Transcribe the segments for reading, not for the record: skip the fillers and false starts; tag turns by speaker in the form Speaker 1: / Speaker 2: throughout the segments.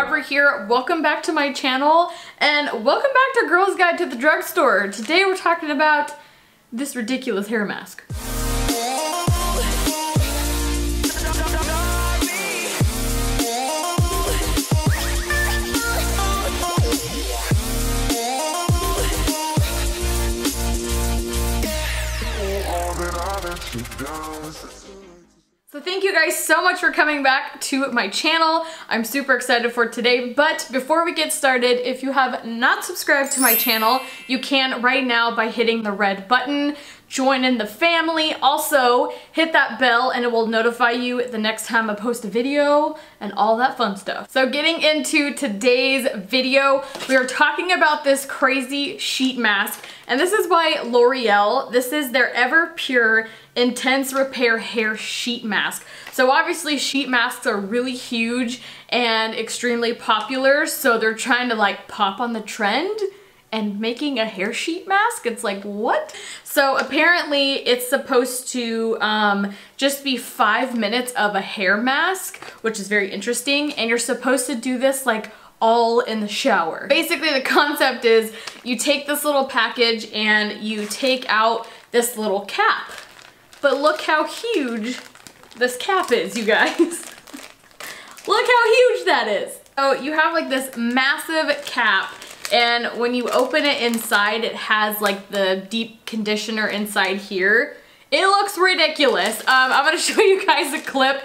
Speaker 1: Aubrey here. Welcome back to my channel and welcome back to Girl's Guide to the Drugstore. Today we're talking about this ridiculous hair mask. So thank you guys so much for coming back to my channel. I'm super excited for today, but before we get started, if you have not subscribed to my channel, you can right now by hitting the red button. Join in the family. Also, hit that bell and it will notify you the next time I post a video and all that fun stuff. So getting into today's video, we are talking about this crazy sheet mask, and this is by Loreal. This is their Ever Pure Intense Repair Hair Sheet Mask. So obviously sheet masks are really huge and extremely popular, so they're trying to like pop on the trend and making a hair sheet mask. It's like, what? So apparently it's supposed to just be 5 minutes of a hair mask, which is very interesting, and you're supposed to do this like all in the shower. Basically the concept is you take this little package and you take out this little cap. But look how huge this cap is, you guys. Look how huge that is. So you have like this massive cap, and when you open it inside, it has like the deep conditioner inside here. It looks ridiculous. I'm gonna show you guys a clip.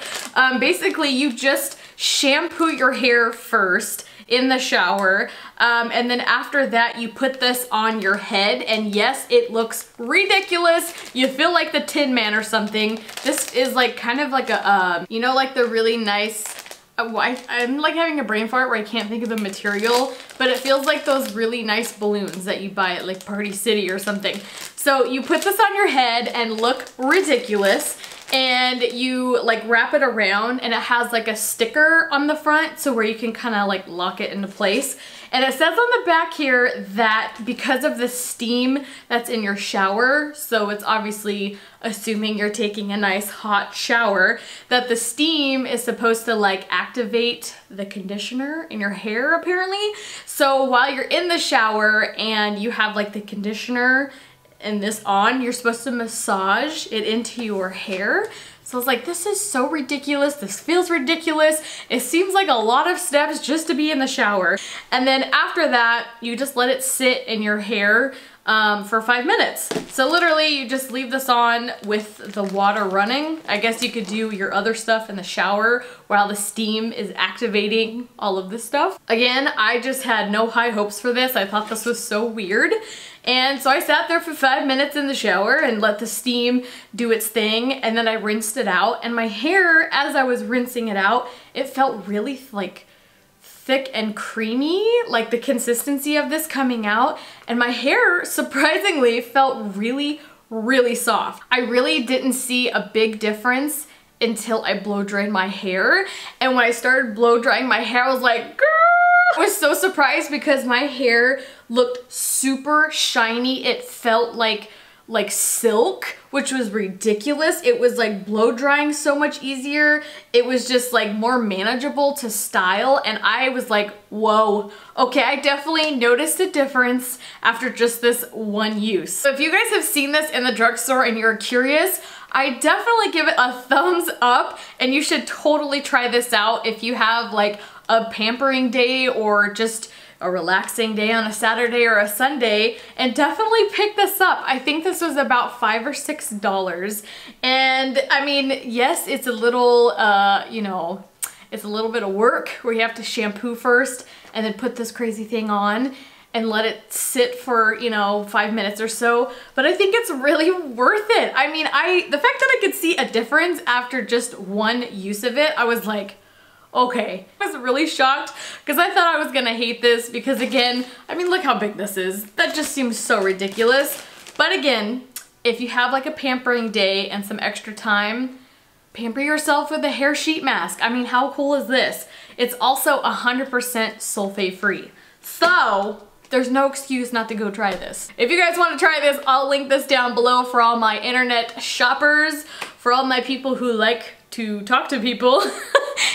Speaker 1: Basically, you just shampoo your hair first in the shower, and then after that you put this on your head, and yes, it looks ridiculous. You feel like the Tin Man or something. This is like kind of like a you know, like the really nice, I'm like having a brain fart where I can't think of the material, but it feels like those really nice balloons that you buy at like Party City or something. So you put this on your head and look ridiculous, and you like wrap it around, and it has like a sticker on the front so where you can kind of like lock it into place. And it says on the back here that because of the steam that's in your shower, so it's obviously assuming you're taking a nice hot shower, that the steam is supposed to like activate the conditioner in your hair apparently. So while you're in the shower and you have like the conditioner and this on, you're supposed to massage it into your hair. So I was like, this is so ridiculous. This feels ridiculous. It seems like a lot of steps just to be in the shower. And then after that, you just let it sit in your hair for 5 minutes. So literally you just leave this on with the water running. I guess you could do your other stuff in the shower while the steam is activating all of this stuff. Again, I just had no high hopes for this. I thought this was so weird. And so I sat there for 5 minutes in the shower and let the steam do its thing, and then I rinsed it out, and my hair, as I was rinsing it out, it felt really like thick and creamy, like the consistency of this coming out, and my hair surprisingly felt really, really soft. I really didn't see a big difference until I blow dried my hair, and when I started blow drying my hair, I was like, girl! I was so surprised because my hair looked super shiny. It felt like silk, which was ridiculous. It was like blow drying so much easier. It was just like more manageable to style, and I was like, whoa, okay, I definitely noticed a difference after just this one use. So if you guys have seen this in the drugstore and you're curious, I definitely give it a thumbs up, and you should totally try this out if you have like a pampering day or just a relaxing day on a Saturday or a Sunday, and definitely pick this up. I think this was about $5 or $6, and I mean, yes, it's a little, you know, it's a little bit of work where you have to shampoo first and then put this crazy thing on and let it sit for, you know, 5 minutes or so, but I think it's really worth it. I mean, the fact that I could see a difference after just one use of it, I was like, okay. I was really shocked because I thought I was gonna hate this because, again, I mean, look how big this is. That just seems so ridiculous. But again, if you have like a pampering day and some extra time, pamper yourself with a hair sheet mask. I mean, how cool is this? It's also 100% sulfate free. So there's no excuse not to go try this. If you guys want to try this, I'll link this down below for all my internet shoppers, for all my people who like to talk to people.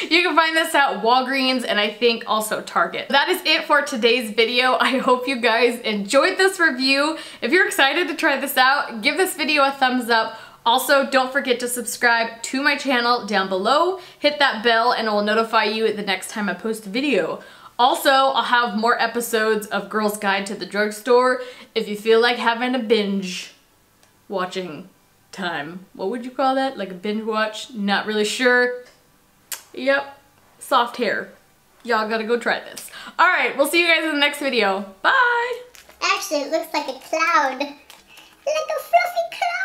Speaker 1: You can find this at Walgreens and I think also Target. That is it for today's video. I hope you guys enjoyed this review. If you're excited to try this out, give this video a thumbs up. Also, don't forget to subscribe to my channel down below. Hit that bell and it will notify you the next time I post a video. Also, I'll have more episodes of Girl's Guide to the Drugstore if you feel like having a binge watching time. What would you call that? Like a binge watch? Not really sure. Yep, soft hair. Y'all gotta go try this. Alright, we'll see you guys in the next video. Bye!
Speaker 2: Actually, it looks like a cloud. Like a fluffy cloud.